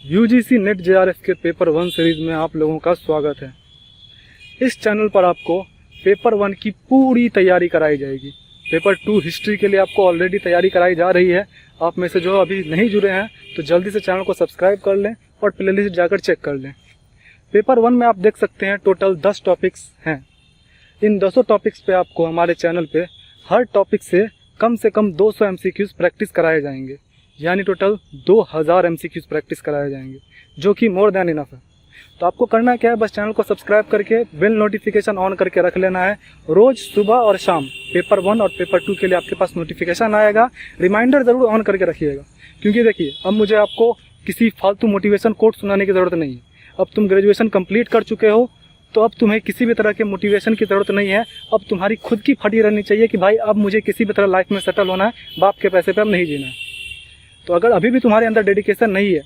UGC net JRF के paper 1 series में आप लोगों का स्वागत है। इस चैनल पर आपको पेपर 1 की पूरी तैयारी कराई जाएगी। पेपर 2 हिस्ट्री के लिए आपको ऑलरेडी तैयारी कराई जा रही है। आप में से जो अभी नहीं जुड़े हैं तो जल्दी से चैनल को सब्सक्राइब कर लें और प्लेलिस्ट जाकर चेक कर लें। पेपर 1 में आप देख सकते हैं टोटल 10 टॉपिक्स हैं। इन 200 टॉपिक्स पे आपको हमारे चैनल पे हर टॉपिक से कम 200 MCQs प्रैक्टिस कराए जाएंगे, यानी टोटल 2000 MCQs प्रैक्टिस कराए जाएंगे, जो कि मोर देन इनफ है। तो आपको करना क्या है, बस चैनल को सब्सक्राइब करके बेल नोटिफिकेशन ऑन करके रख लेना है। रोज सुबह और शाम पेपर 1 और पेपर 2 के लिए आपके पास नोटिफिकेशन आएगा। रिमाइंडर ज़रूर ऑन करके रखिएगा, क्योंकि देखिए अब मुझे आपको किसी फालतू मोटिवेशन कोट सुनाने की ज़रूरत नहीं है। अब तुम ग्रेजुएशन कंप्लीट कर चुके हो तो अब तुम्हें किसी भी तरह के मोटिवेशन की ज़रूरत नहीं है। अब तुम्हारी खुद की फटी रहनी चाहिए कि भाई अब मुझे किसी भी तरह लाइफ में सेटल होना है, बाप के पैसे पे अब नहीं जीना है। तो अगर अभी भी तुम्हारे अंदर डेडिकेशन नहीं है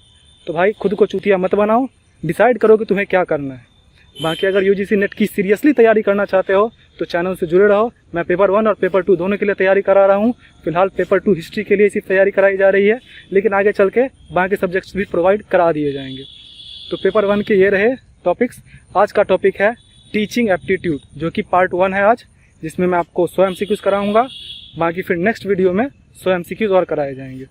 तो भाई खुद को चूतिया मत बनाओ, डिसाइड करो कि तुम्हें क्या करना है। बाकी अगर यूजीसी नेट की सीरियसली तैयारी करना चाहते हो तो चैनल से जुड़े रहो। मैं पेपर 1 और पेपर 2 दोनों के लिए तैयारी करा रहा हूँ। फिलहाल पेपर 2 हिस्ट्री के लिए सिर्फ तैयारी कराई जा रही है, लेकिन आगे चल के बाकी सब्जेक्ट्स भी प्रोवाइड करा दिए जाएंगे। तो पेपर 1 के ये रहे टॉपिक्स। आज का टॉपिक है टीचिंग एप्टीट्यूड, जो कि पार्ट 1 है आज, जिसमें मैं आपको 100 MCQs कराऊंगा। बाकी फिर नेक्स्ट वीडियो में 100 MCQs और कराए जाएंगे।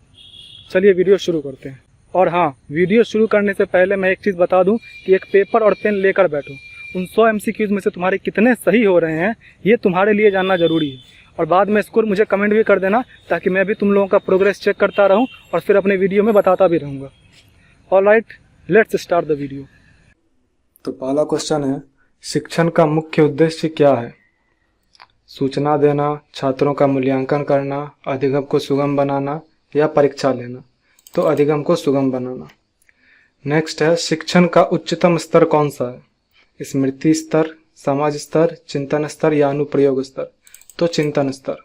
चलिए वीडियो शुरू करते हैं। और हाँ, वीडियो शुरू करने से पहले मैं एक चीज़ बता दूं कि एक पेपर और पेन लेकर बैठो। उन 100 MCQs में से तुम्हारे कितने सही हो रहे हैं ये तुम्हारे लिए जानना ज़रूरी है। और बाद में स्कोर मुझे कमेंट भी कर देना, ताकि मैं भी तुम लोगों का प्रोग्रेस चेक करता रहूँ और फिर अपने वीडियो में बताता भी रहूँगा। Alright, let's start the video. तो पहला क्वेश्चन है, शिक्षण का मुख्य उद्देश्य क्या है? सूचना देना, छात्रों का मूल्यांकन करना, अधिगम को सुगम बनाना या परीक्षा लेना? तो अधिगम को सुगम बनाना। नेक्स्ट है, शिक्षण का उच्चतम स्तर कौन सा है? स्मृति स्तर, समाज स्तर, चिंतन स्तर या अनुप्रयोग स्तर? तो चिंतन स्तर।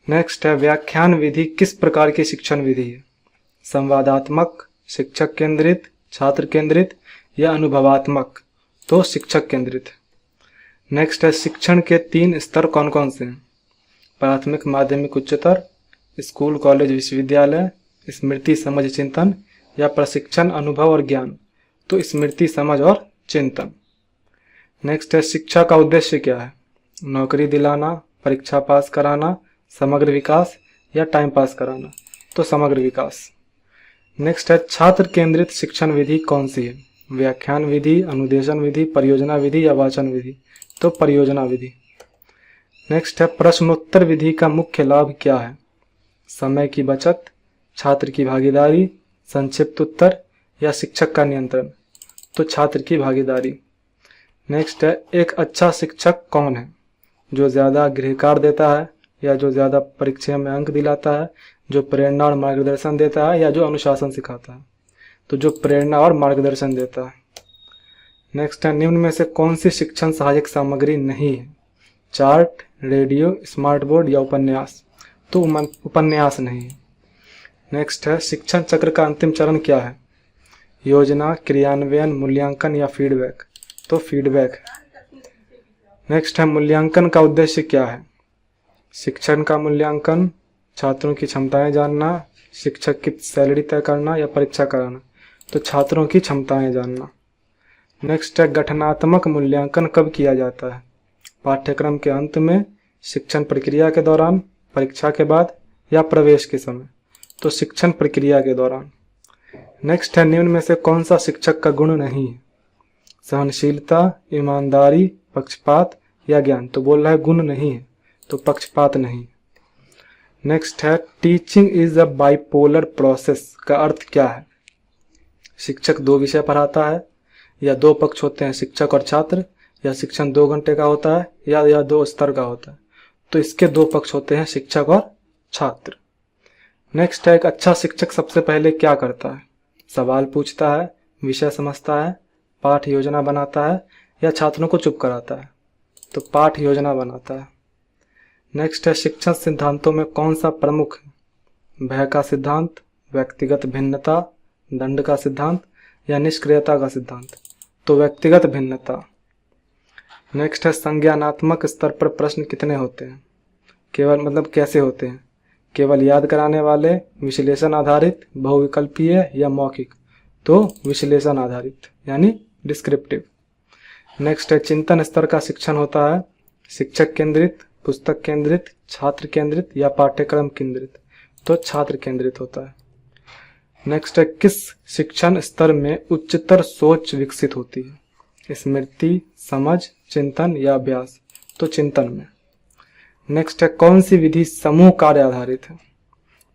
नेक्स्ट है, व्याख्यान विधि किस प्रकार की शिक्षण विधि है? संवादात्मक, शिक्षक केंद्रित, छात्र केंद्रित या अनुभवात्मक? तो शिक्षक केंद्रित। नेक्स्ट है, शिक्षण के 3 स्तर कौन कौन से हैं? प्राथमिक, माध्यमिक, उच्चतर, स्कूल, कॉलेज, विश्वविद्यालय, स्मृति, समझ, चिंतन या प्रशिक्षण, अनुभव और ज्ञान? तो स्मृति, समझ और चिंतन। नेक्स्ट है, शिक्षा का उद्देश्य क्या है? नौकरी दिलाना, परीक्षा पास कराना, समग्र विकास या टाइम पास कराना? तो समग्र विकास। नेक्स्ट है, छात्र केंद्रित शिक्षण विधि कौन सी है? व्याख्यान विधि, अनुदेशन विधि, परियोजना विधि या वाचन विधि? तो परियोजना विधि। नेक्स्ट है, प्रश्नोत्तर विधि का मुख्य लाभ क्या है? समय की बचत, छात्र की भागीदारी, संक्षिप्त उत्तर या शिक्षक का नियंत्रण? तो छात्र की भागीदारी। नेक्स्ट है, एक अच्छा शिक्षक कौन है? जो ज़्यादा गृहकार्य देता है या जो ज़्यादा परीक्षा में अंक दिलाता है, जो प्रेरणा और मार्गदर्शन देता है या जो अनुशासन सिखाता है? तो जो प्रेरणा और मार्गदर्शन देता है। नेक्स्ट है, निम्न में से कौन सी शिक्षण सहायक सामग्री नहीं है? चार्ट, रेडियो, स्मार्ट बोर्ड या उपन्यास? तो उपन्यास नहीं है। नेक्स्ट है, शिक्षण चक्र का अंतिम चरण क्या है? योजना, क्रियान्वयन, मूल्यांकन या फीडबैक? तो फीडबैक है। नेक्स्ट है, मूल्यांकन का उद्देश्य क्या है? शिक्षण का मूल्यांकन, छात्रों की क्षमताएं जानना, शिक्षक की सैलरी तय करना या परीक्षा कराना? तो छात्रों की क्षमताएं जानना। नेक्स्ट है, गठनात्मक मूल्यांकन कब किया जाता है? पाठ्यक्रम के अंत में, शिक्षण प्रक्रिया के दौरान, परीक्षा के बाद या प्रवेश के समय? तो शिक्षण प्रक्रिया के दौरान। नेक्स्ट है, निम्न में से कौन सा शिक्षक का गुण नहीं है? सहनशीलता, ईमानदारी, पक्षपात या ज्ञान? तो बोल रहा है गुण नहीं है, तो पक्षपात नहीं। नेक्स्ट है, teaching is a bipolar process का अर्थ क्या है? शिक्षक 2 विषय पढ़ाता है, या 2 पक्ष होते हैं, शिक्षक और छात्र, या शिक्षण 2 घंटे का होता है या 2 स्तर का होता है? तो इसके 2 पक्ष होते हैं, शिक्षक और छात्र। नेक्स्ट है, एक अच्छा शिक्षक सबसे पहले क्या करता है? सवाल पूछता है, विषय समझता है, पाठ योजना बनाता है या छात्रों को चुप कराता है? तो पाठ योजना बनाता है। नेक्स्ट है, शिक्षण सिद्धांतों में कौन सा प्रमुख है? भय का सिद्धांत, व्यक्तिगत भिन्नता, दंड का सिद्धांत या निष्क्रियता का सिद्धांत? तो व्यक्तिगत भिन्नता। नेक्स्ट है, संज्ञानात्मक स्तर पर प्रश्न कितने होते हैं? केवल मतलब कैसे होते हैं? केवल याद कराने वाले, विश्लेषण आधारित, बहुविकल्पीय या मौखिक? तो विश्लेषण आधारित यानी डिस्क्रिप्टिव। नेक्स्ट है चिंतन स्तर का शिक्षण होता है शिक्षक केंद्रित, पुस्तक केंद्रित, छात्र केंद्रित या पाठ्यक्रम केंद्रित, तो छात्र केंद्रित होता है। नेक्स्ट है किस शिक्षण स्तर में उच्चतर सोच विकसित होती है, स्मृति, समझ, चिंतन या अभ्यास, तो चिंतन में। नेक्स्ट है कौन सी विधि समूह कार्य आधारित है,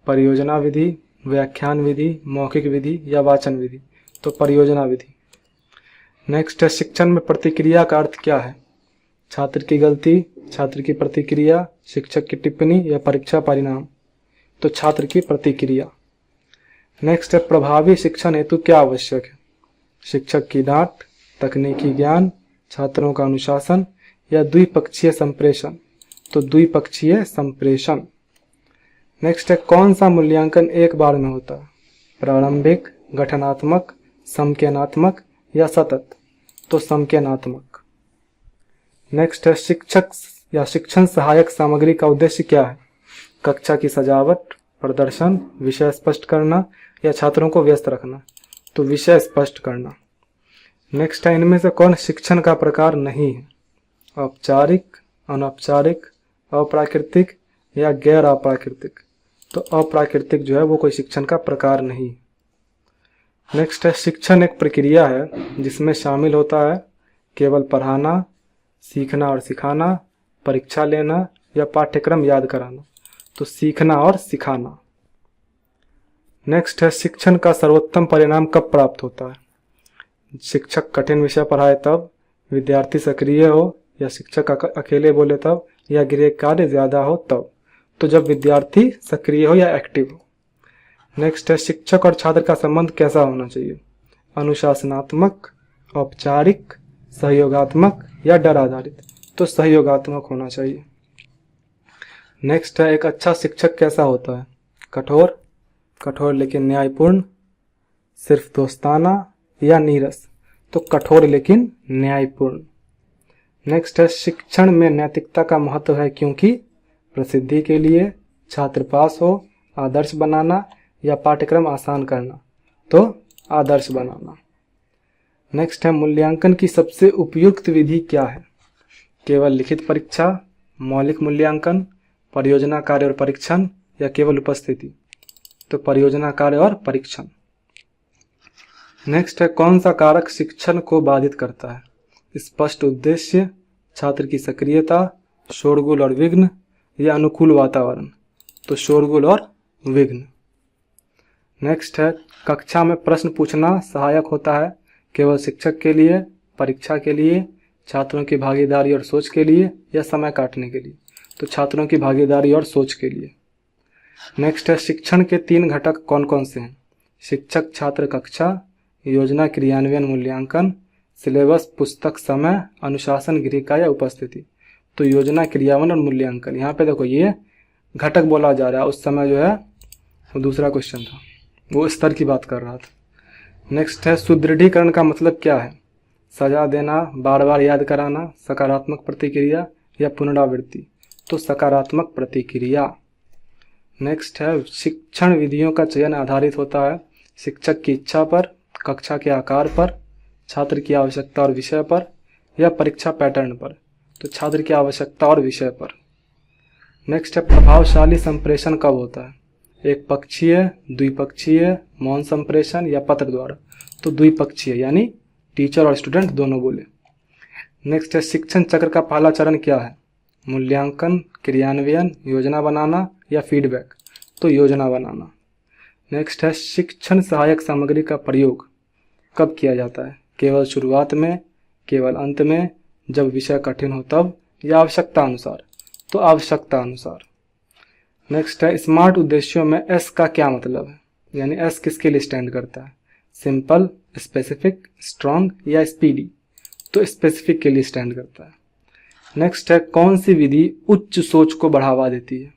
परियोजना विधि, व्याख्यान विधि, मौखिक विधि या वाचन विधि, तो परियोजना विधि। नेक्स्ट है शिक्षण में प्रतिक्रिया का अर्थ क्या है, छात्र की गलती, छात्र की प्रतिक्रिया, शिक्षक की टिप्पणी या परीक्षा परिणाम, तो छात्र की प्रतिक्रिया। नेक्स्ट है प्रभावी शिक्षण हेतु क्या आवश्यक है, शिक्षक की डांट, तकनीकी ज्ञान, छात्रों का अनुशासन या द्विपक्षीय संप्रेषण, तो द्विपक्षीय संप्रेषण। नेक्स्ट है कौन सा मूल्यांकन एक बार में होता है, प्रारंभिक, गठनात्मक, संज्ञानात्मक या सतत, तो संज्ञानात्मक। नेक्स्ट है शिक्षक या शिक्षण सहायक सामग्री का उद्देश्य क्या है, कक्षा की सजावट, प्रदर्शन, विषय स्पष्ट करना या छात्रों को व्यस्त रखना, तो विषय स्पष्ट करना। नेक्स्ट है इनमें से कौन शिक्षण का प्रकार नहीं है, औपचारिक, अनौपचारिक, अप्राकृतिक या गैर अप्राकृतिक, तो अप्राकृतिक जो है वो कोई शिक्षण का प्रकार नहीं। नेक्स्ट है शिक्षण एक प्रक्रिया है जिसमें शामिल होता है केवल पढ़ाना, सीखना और सिखाना, परीक्षा लेना या पाठ्यक्रम याद कराना, तो सीखना और सिखाना। नेक्स्ट है शिक्षण का सर्वोत्तम परिणाम कब प्राप्त होता है, शिक्षक कठिन विषय पढ़ाए तब, विद्यार्थी सक्रिय हो या शिक्षक अकेले बोले तब, या गृह कार्य ज्यादा हो तब, तो जब विद्यार्थी सक्रिय हो या एक्टिव हो। नेक्स्ट है शिक्षक और छात्र का संबंध कैसा होना चाहिए, अनुशासनात्मक, औपचारिक, सहयोगात्मक या डर आधारित, तो सहयोगात्मक होना चाहिए। नेक्स्ट है एक अच्छा शिक्षक कैसा होता है, कठोर, कठोर लेकिन न्यायपूर्ण, सिर्फ दोस्ताना या नीरस, तो कठोर लेकिन न्यायपूर्ण। नेक्स्ट है शिक्षण में नैतिकता का महत्व है क्योंकि प्रसिद्धि के लिए, छात्र पास हो, आदर्श बनाना या पाठ्यक्रम आसान करना, तो आदर्श बनाना। नेक्स्ट है मूल्यांकन की सबसे उपयुक्त विधि क्या है, केवल लिखित परीक्षा, मौलिक मूल्यांकन, परियोजना कार्य और परीक्षण या केवल उपस्थिति, तो परियोजना कार्य और परीक्षण। नेक्स्ट है कौन सा कारक शिक्षण को बाधित करता है, स्पष्ट उद्देश्य, छात्र की सक्रियता, शोरगुल और विघ्न या अनुकूल वातावरण, तो शोरगुल और विघ्न। नेक्स्ट है कक्षा में प्रश्न पूछना सहायक होता है केवल शिक्षक के लिए, परीक्षा के लिए, छात्रों की भागीदारी और सोच के लिए या समय काटने के लिए, तो छात्रों की भागीदारी और सोच के लिए। नेक्स्ट है शिक्षण के 3 घटक कौन कौन से हैं, शिक्षक, छात्र, कक्षा, योजना, क्रियान्वयन, मूल्यांकन, सिलेबस, पुस्तक, समय, अनुशासन, गृह या उपस्थिति, तो योजना, क्रियान्वयन और मूल्यांकन। यहाँ पे देखो ये घटक बोला जा रहा है, उस समय जो है वो दूसरा क्वेश्चन था, वो स्तर की बात कर रहा था। नेक्स्ट है सुदृढ़ीकरण का मतलब क्या है, सजा देना, बार बार याद कराना, सकारात्मक प्रतिक्रिया या पुनरावृत्ति, तो सकारात्मक प्रतिक्रिया। नेक्स्ट है शिक्षण विधियों का चयन आधारित होता है शिक्षक की इच्छा पर, कक्षा के आकार पर, छात्र की आवश्यकता और विषय पर या परीक्षा पैटर्न पर, तो छात्र की आवश्यकता और विषय पर। नेक्स्ट है प्रभावशाली संप्रेषण कब होता है, एक पक्षीय, द्विपक्षीय, मौन संप्रेषण या पत्र द्वारा, तो द्विपक्षीय यानी टीचर और स्टूडेंट दोनों बोले। नेक्स्ट है शिक्षण चक्र का पहला चरण क्या है, मूल्यांकन, क्रियान्वयन, योजना बनाना या फीडबैक, तो योजना बनाना। नेक्स्ट है शिक्षण सहायक सामग्री का प्रयोग कब किया जाता है, केवल शुरुआत में, केवल अंत में, जब विषय कठिन हो तब या आवश्यकता अनुसार, तो आवश्यकता अनुसार। नेक्स्ट है स्मार्ट उद्देश्यों में एस का क्या मतलब है, यानी एस किसके लिए स्टैंड करता है, सिंपल, स्पेसिफिक, स्ट्रॉन्ग या स्पीडी, तो स्पेसिफिक के लिए स्टैंड करता है। नेक्स्ट है कौन सी विधि उच्च सोच को बढ़ावा देती है,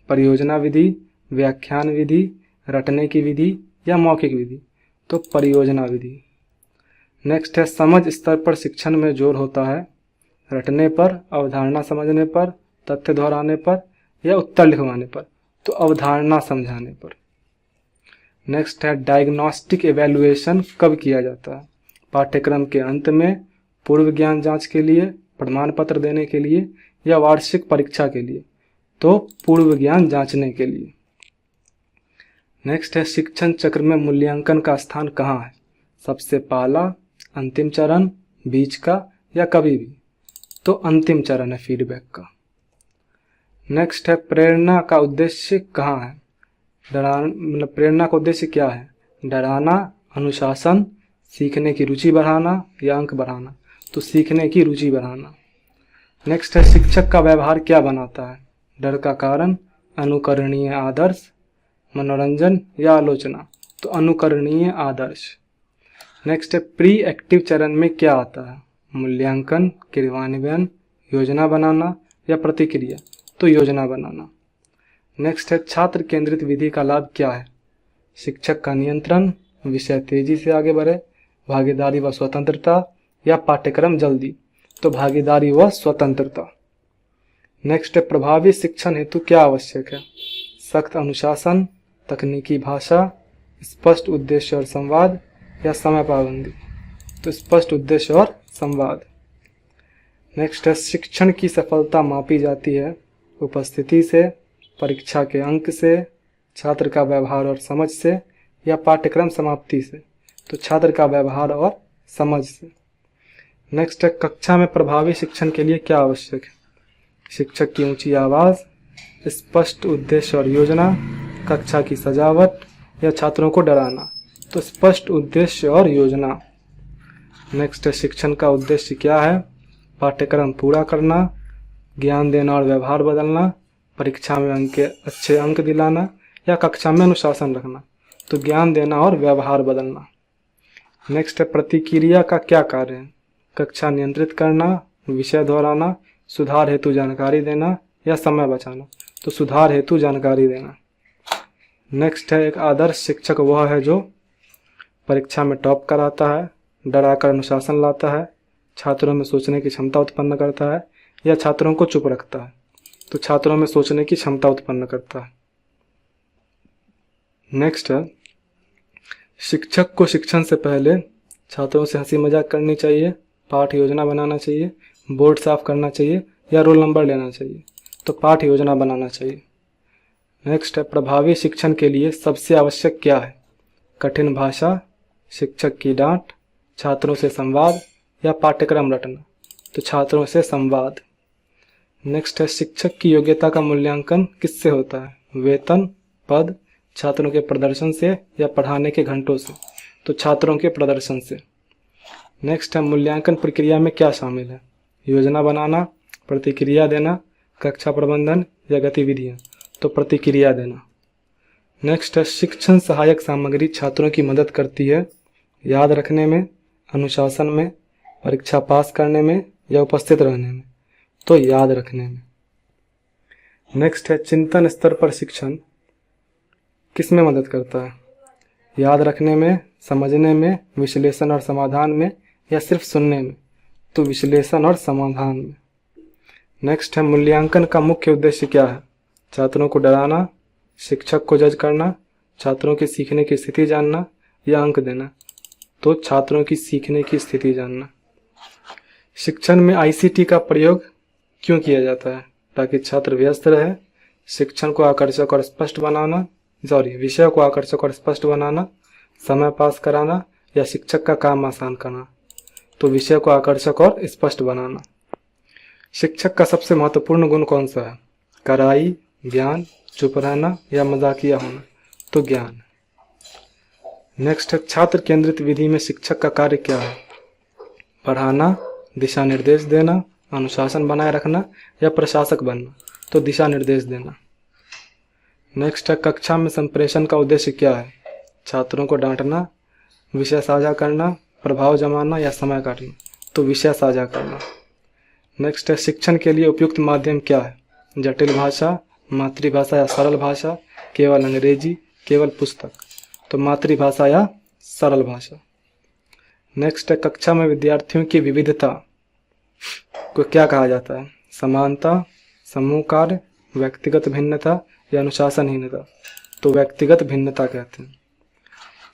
परियोजना विधि, व्याख्यान विधि, रटने की विधि या मौखिक विधि, तो परियोजना विधि। नेक्स्ट है समझ स्तर पर शिक्षण में जोर होता है, रटने पर, अवधारणा समझने पर, तथ्य दोहराने पर या उत्तर लिखवाने पर, तो अवधारणा समझाने पर। नेक्स्ट है डायग्नोस्टिक एवेल्युएशन कब किया जाता है? पाठ्यक्रम के अंत में, पूर्व ज्ञान जांच के लिए, प्रमाण पत्र देने के लिए या वार्षिक परीक्षा के लिए? तो पूर्व ज्ञान जांचने के लिए। नेक्स्ट है शिक्षण चक्र में मूल्यांकन का स्थान कहाँ है? सबसे पहला, अंतिम चरण, बीच का या कभी भी? तो अंतिम चरण है फीडबैक का। नेक्स्ट है प्रेरणा का उद्देश्य कहाँ है? प्रेरणा का उद्देश्य क्या है? डराना, अनुशासन, सीखने की रुचि बढ़ाना या अंक बढ़ाना? तो सीखने की रुचि बढ़ाना। नेक्स्ट है शिक्षक का व्यवहार क्या बनाता है? डर का कारण, अनुकरणीय आदर्श, मनोरंजन या आलोचना? तो अनुकरणीय आदर्श। नेक्स्ट है प्री एक्टिव चरण में क्या आता है? मूल्यांकन, क्रियान्वयन, योजना बनाना या प्रतिक्रिया? तो योजना बनाना। नेक्स्ट है छात्र केंद्रित विधि का लाभ क्या है? शिक्षक का नियंत्रण, विषय तेजी से आगे बढ़े, भागीदारी व स्वतंत्रता या पाठ्यक्रम जल्दी? तो भागीदारी व स्वतंत्रता। नेक्स्ट है प्रभावी शिक्षण हेतु क्या आवश्यक है? सख्त अनुशासन, तकनीकी भाषा, स्पष्ट उद्देश्य और संवाद या समय पाबंदी? तो स्पष्ट उद्देश्य और संवाद। नेक्स्ट है शिक्षण की सफलता मापी जाती है उपस्थिति से, परीक्षा के अंक से, छात्र का व्यवहार और समझ से या पाठ्यक्रम समाप्ति से? तो छात्र का व्यवहार और समझ से। नेक्स्ट है कक्षा में प्रभावी शिक्षण के लिए क्या आवश्यक है? शिक्षक की ऊंची आवाज़, स्पष्ट उद्देश्य और योजना, कक्षा की सजावट या छात्रों को डराना? तो स्पष्ट उद्देश्य और योजना। नेक्स्ट है शिक्षण का उद्देश्य क्या है? पाठ्यक्रम पूरा करना, ज्ञान देना और व्यवहार बदलना, परीक्षा में अच्छे अंक दिलाना या कक्षा में अनुशासन रखना? तो ज्ञान देना और व्यवहार बदलना। नेक्स्ट है प्रतिक्रिया का क्या कार्य है? कक्षा नियंत्रित करना, विषय दोहराना, सुधार हेतु जानकारी देना या समय बचाना? तो सुधार हेतु जानकारी देना। नेक्स्ट है एक आदर्श शिक्षक वह है जो परीक्षा में टॉप कराता है, डराकर अनुशासन लाता है, छात्रों में सोचने की क्षमता उत्पन्न करता है या छात्रों को चुप रखता है? तो छात्रों में सोचने की क्षमता उत्पन्न करता है। नेक्स्ट है शिक्षक को शिक्षण से पहले छात्रों से हंसी मजाक करनी चाहिए, पाठ योजना बनाना चाहिए, बोर्ड साफ करना चाहिए या रोल नंबर लेना चाहिए? तो पाठ योजना बनाना चाहिए। नेक्स्ट है प्रभावी शिक्षण के लिए सबसे आवश्यक क्या है? कठिन भाषा, शिक्षक की डांट, छात्रों से संवाद या पाठ्यक्रम रटना? तो छात्रों से संवाद। नेक्स्ट है शिक्षक की योग्यता का मूल्यांकन किससे होता है? वेतन, पद, छात्रों के प्रदर्शन से या पढ़ाने के घंटों से? तो छात्रों के प्रदर्शन से। नेक्स्ट है मूल्यांकन प्रक्रिया में क्या शामिल है? योजना बनाना, प्रतिक्रिया देना, कक्षा प्रबंधन या गतिविधियाँ? तो प्रतिक्रिया देना। नेक्स्ट है शिक्षण सहायक सामग्री छात्रों की मदद करती है याद रखने में, अनुशासन में, परीक्षा पास करने में या उपस्थित रहने में? तो याद रखने में। नेक्स्ट है चिंतन स्तर पर शिक्षण किस में मदद करता है? याद रखने में, समझने में, विश्लेषण और समाधान में या सिर्फ सुनने में? तो विश्लेषण और समाधान में। नेक्स्ट है मूल्यांकन का मुख्य उद्देश्य क्या है? छात्रों को डराना, शिक्षक को जज करना, छात्रों की सीखने की स्थिति जानना या अंक देना? तो छात्रों की सीखने की स्थिति जानना। शिक्षण में आईसीटी का प्रयोग क्यों किया जाता है? ताकि छात्र व्यस्त रहे, शिक्षण को आकर्षक और स्पष्ट बनाना, विषय को आकर्षक और स्पष्ट बनाना, समय पास कराना या शिक्षक का काम आसान करना? तो विषय को आकर्षक और स्पष्ट बनाना। शिक्षक का सबसे महत्वपूर्ण गुण कौन सा है? कड़ाई, ज्ञान, चुप रहना या मजाकिया होना? तो ज्ञान। नेक्स्ट है छात्र केंद्रित विधि में शिक्षक का कार्य क्या है? पढ़ाना, दिशा निर्देश देना, अनुशासन बनाए रखना या प्रशासक बनना? तो दिशा निर्देश देना। नेक्स्ट है कक्षा में संप्रेषण का उद्देश्य क्या है? छात्रों को डांटना, विषय साझा करना, प्रभाव जमाना या समय काटना? तो विषय साझा करना। नेक्स्ट है शिक्षण के लिए उपयुक्त माध्यम क्या है? जटिल भाषा, मातृभाषा या सरल भाषा, केवल अंग्रेजी, केवल पुस्तक? तो मातृभाषा या सरल भाषा। नेक्स्ट है कक्षा में विद्यार्थियों की विविधता को क्या कहा जाता है? समानता, समूह कार्य, व्यक्तिगत भिन्नता या अनुशासनहीनता? तो व्यक्तिगत भिन्नता कहते हैं।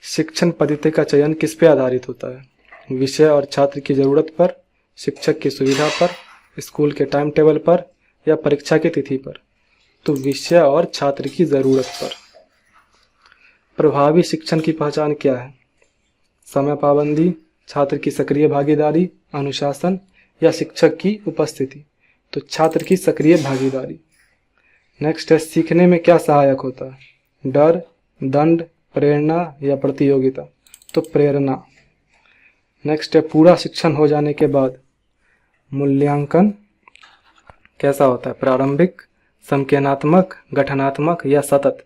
शिक्षण पद्धति का चयन किस पे आधारित होता है? विषय और छात्र की ज़रूरत पर, शिक्षक की सुविधा पर, स्कूल के टाइम टेबल पर या परीक्षा की तिथि पर? तो विषय और छात्र की ज़रूरत पर। प्रभावी शिक्षण की पहचान क्या है? समय पाबंदी, छात्र की सक्रिय भागीदारी, अनुशासन या शिक्षक की उपस्थिति? तो छात्र की सक्रिय भागीदारी। नेक्स्ट है, सीखने में क्या सहायक होता है? डर, दंड, प्रेरणा या प्रतियोगिता? तो प्रेरणा। नेक्स्ट है, पूरा शिक्षण हो जाने के बाद मूल्यांकन कैसा होता है? प्रारंभिक, संकेतात्मक, गठनात्मक या सतत?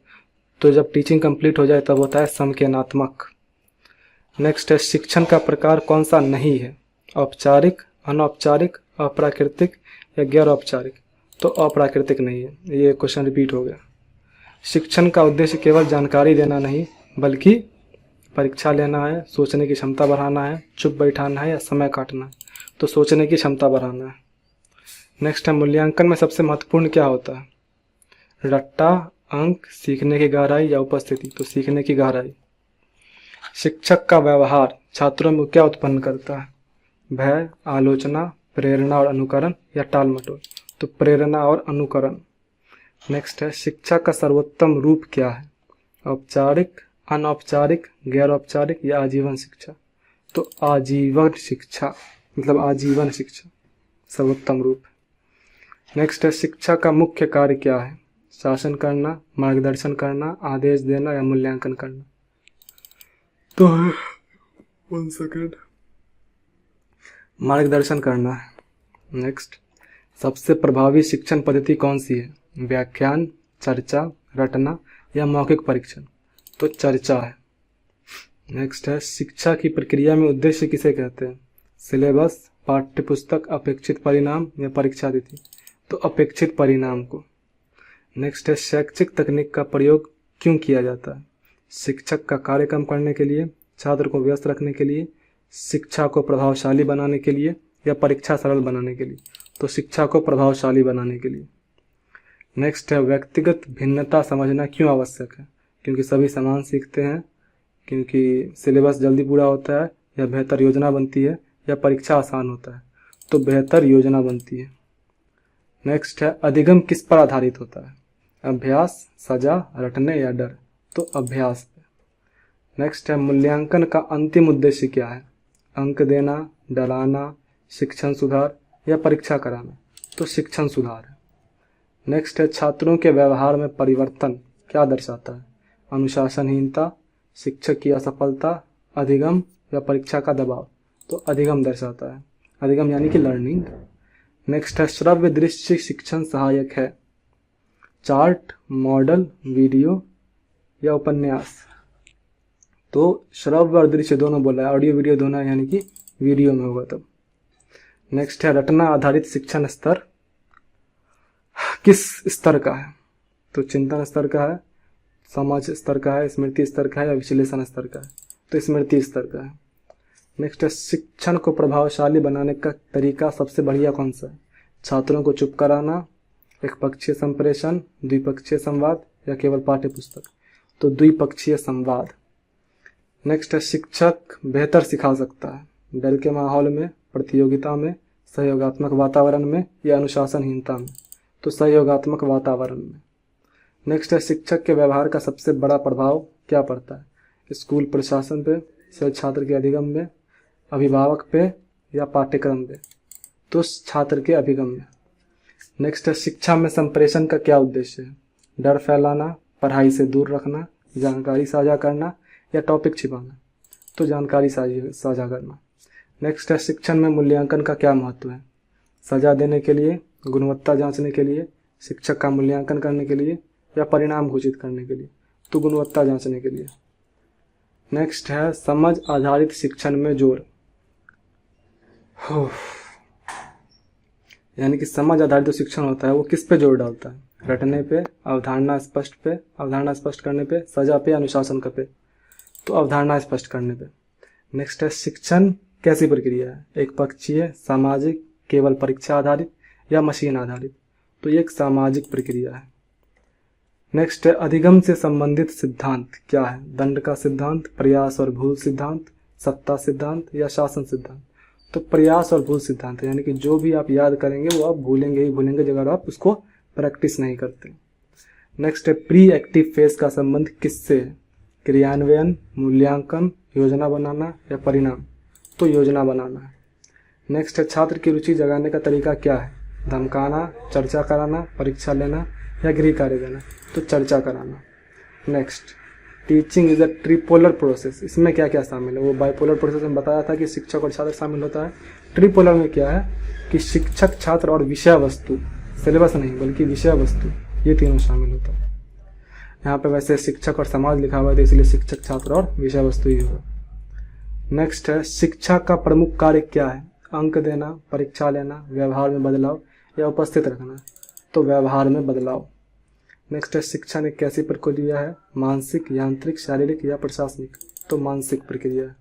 तो जब टीचिंग कंप्लीट हो जाए तब होता है संकेतात्मक। नेक्स्ट है, शिक्षण का प्रकार कौन सा नहीं है? औपचारिक, अनौपचारिक, अप्राकृतिक या गैर औपचारिक? तो अप्राकृतिक नहीं है। ये क्वेश्चन रिपीट हो गया। शिक्षण का उद्देश्य केवल जानकारी देना नहीं बल्कि परीक्षा लेना है, सोचने की क्षमता बढ़ाना है, चुप बैठाना है या समय काटना है? तो सोचने की क्षमता बढ़ाना है। नेक्स्ट है, मूल्यांकन में सबसे महत्वपूर्ण क्या होता है? रट्टा, अंक, सीखने की गहराई या उपस्थिति? तो सीखने की गहराई। शिक्षक का व्यवहार छात्रों में क्या उत्पन्न करता है? भय, आलोचना, प्रेरणा और अनुकरण या टाल मटोल? तो प्रेरणा और अनुकरण। नेक्स्ट है, शिक्षा का सर्वोत्तम रूप क्या है? औपचारिक, अनौपचारिक, गैर औपचारिक या आजीवन शिक्षा? तो आजीवन शिक्षा, मतलब आजीवन शिक्षा सर्वोत्तम रूप। नेक्स्ट है, शिक्षा का मुख्य कार्य क्या है? शासन करना, मार्गदर्शन करना, आदेश देना या मूल्यांकन करना? तो 1 सेकेंड, मार्गदर्शन करना है। नेक्स्ट, सबसे प्रभावी शिक्षण पद्धति कौन सी है? व्याख्यान, चर्चा, रटना या मौखिक परीक्षण? तो चर्चा है। नेक्स्ट है, शिक्षा की प्रक्रिया में उद्देश्य किसे कहते हैं? सिलेबस, पाठ्यपुस्तक, अपेक्षित परिणाम या परीक्षा तिथि? तो अपेक्षित परिणाम को। नेक्स्ट है, शैक्षिक तकनीक का प्रयोग क्यों किया जाता है? शिक्षक का कार्य कम करने के लिए, छात्र को व्यस्त रखने के लिए, शिक्षा को प्रभावशाली बनाने के लिए या परीक्षा सरल बनाने के लिए? तो शिक्षा को प्रभावशाली बनाने के लिए। नेक्स्ट है, व्यक्तिगत भिन्नता समझना क्यों आवश्यक है? क्योंकि सभी समान सीखते हैं, क्योंकि सिलेबस जल्दी पूरा होता है, या बेहतर योजना बनती है, या परीक्षा आसान होता है? तो बेहतर योजना बनती है। नेक्स्ट है, अधिगम किस पर आधारित होता है? अभ्यास, सजा, रटने या डर? तो अभ्यास पे। नेक्स्ट है, मूल्यांकन का अंतिम उद्देश्य क्या है? अंक देना, डराना, शिक्षण सुधार या परीक्षा कराना? तो शिक्षण सुधार है। नेक्स्ट है, छात्रों के व्यवहार में परिवर्तन क्या दर्शाता है? अनुशासनहीनता, शिक्षक की असफलता, अधिगम या परीक्षा का दबाव? तो अधिगम दर्शाता है। अधिगम यानी कि लर्निंग। नेक्स्ट है, श्रव्य दृश्य शिक्षण सहायक है? चार्ट, मॉडल, वीडियो या उपन्यास? तो श्रव्य और दृश्य दोनों बोला है, ऑडियो वीडियो दोनों, यानी कि वीडियो में होगा तब। नेक्स्ट है, रटना आधारित शिक्षण स्तर किस स्तर का है? तो चिंतन स्तर का है, समझ स्तर का है, स्मृति स्तर का है या विश्लेषण स्तर का है? तो स्मृति स्तर का है। नेक्स्ट है, शिक्षण को प्रभावशाली बनाने का तरीका सबसे बढ़िया कौन सा है? छात्रों को चुप कराना, एक पक्षीय संप्रेषण, द्विपक्षीय संवाद या केवल पाठ्य पुस्तक? तो द्विपक्षीय संवाद। नेक्स्ट है, शिक्षक बेहतर सिखा सकता है? डर के माहौल में, प्रतियोगिता में, सहयोगात्मक वातावरण में या अनुशासनहीनता में? तो सहयोगात्मक वातावरण में। नेक्स्ट है, शिक्षक के व्यवहार का सबसे बड़ा प्रभाव क्या पड़ता है? स्कूल प्रशासन पे, छात्र के अधिगम में, अभिभावक पे या पाठ्यक्रम पे? तो छात्र के अभिगम में। नेक्स्ट है, शिक्षा में संप्रेषण का क्या उद्देश्य है? डर फैलाना, पढ़ाई से दूर रखना, जानकारी साझा करना या टॉपिक छिपाना? तो जानकारी साझा करना। नेक्स्ट है, शिक्षण में मूल्यांकन का क्या महत्व है? सजा देने के लिए, गुणवत्ता जांचने के लिए, शिक्षक का मूल्यांकन करने के लिए या परिणाम घोषित करने के लिए? तो गुणवत्ता जांचने के लिए। नेक्स्ट है, समझ आधारित शिक्षण में जोर। यानी कि समझ आधारित जो शिक्षण होता है वो किस पे जोर डालता है? रटने पे, अवधारणा स्पष्ट करने पे, सजा पे, अनुशासन का पे? तो अवधारणा स्पष्ट करने पे। नेक्स्ट है, शिक्षण कैसी प्रक्रिया है? एक पक्षीय, सामाजिक, केवल परीक्षा आधारित या मशीन आधारित? तो ये एक सामाजिक प्रक्रिया है। नेक्स्ट है अधिगम से संबंधित सिद्धांत क्या है? दंड का सिद्धांत, प्रयास और भूल सिद्धांत, सत्ता सिद्धांत या शासन सिद्धांत? तो प्रयास और भूल सिद्धांत है, यानी कि जो भी आप याद करेंगे वो आप भूलेंगे ही भूलेंगे अगर आप उसको प्रैक्टिस नहीं करते। नेक्स्ट है प्री एक्टिव फेज का संबंध किससे है? क्रियान्वयन, मूल्यांकन, योजना बनाना या परिणाम? तो योजना बनाना है। नेक्स्ट है छात्र की रुचि जगाने का तरीका क्या है? धमकाना, चर्चा कराना, परीक्षा लेना या गृह कार्य देना? तो चर्चा कराना। Next, teaching is a tripolar process, इसमें क्या क्या शामिल है? वो बाइपोलर प्रोसेस में बताया था कि शिक्षक और छात्र शामिल होता है। ट्रिपोलर में क्या है कि शिक्षक, छात्र और विषय वस्तु, सिलेबस नहीं बल्कि विषय वस्तु, ये तीनों शामिल होता है। यहाँ पे वैसे शिक्षक और समाज लिखा हुआ है तो इसलिए शिक्षक, छात्र और विषय वस्तु ही होगा। नेक्स्ट है शिक्षा का प्रमुख कार्य क्या है? अंक देना, परीक्षा लेना, व्यवहार में बदलाव या उपस्थित रखना? तो व्यवहार में बदलाव। नेक्स्ट है शिक्षा ने कैसी प्रक्रिया है? मानसिक, यांत्रिक, शारीरिक या प्रशासनिक? तो मानसिक प्रक्रिया है।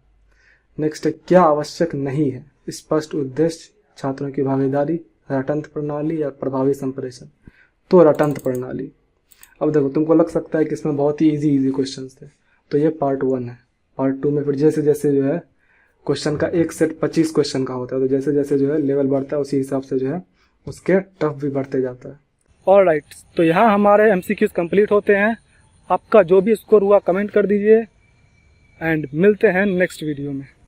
नेक्स्ट है क्या आवश्यक नहीं है? स्पष्ट उद्देश्य, छात्रों की भागीदारी, रटंत प्रणाली या प्रभावी संप्रेषण? तो रटंत प्रणाली। अब देखो तुमको लग सकता है कि इसमें बहुत ही इजी क्वेश्चंस थे, तो ये पार्ट 1 है। पार्ट 2 में फिर जैसे जैसे जो है क्वेश्चन का एक सेट 25 क्वेश्चन का होता है, तो जैसे जैसे जो है लेवल बढ़ता है उसी हिसाब से जो है उसके टफ भी बढ़ते जाता है। ऑलराइट, तो यहाँ हमारे MCQs कंप्लीट होते हैं। आपका जो भी स्कोर हुआ कमेंट कर दीजिए एंड मिलते हैं नेक्स्ट वीडियो में।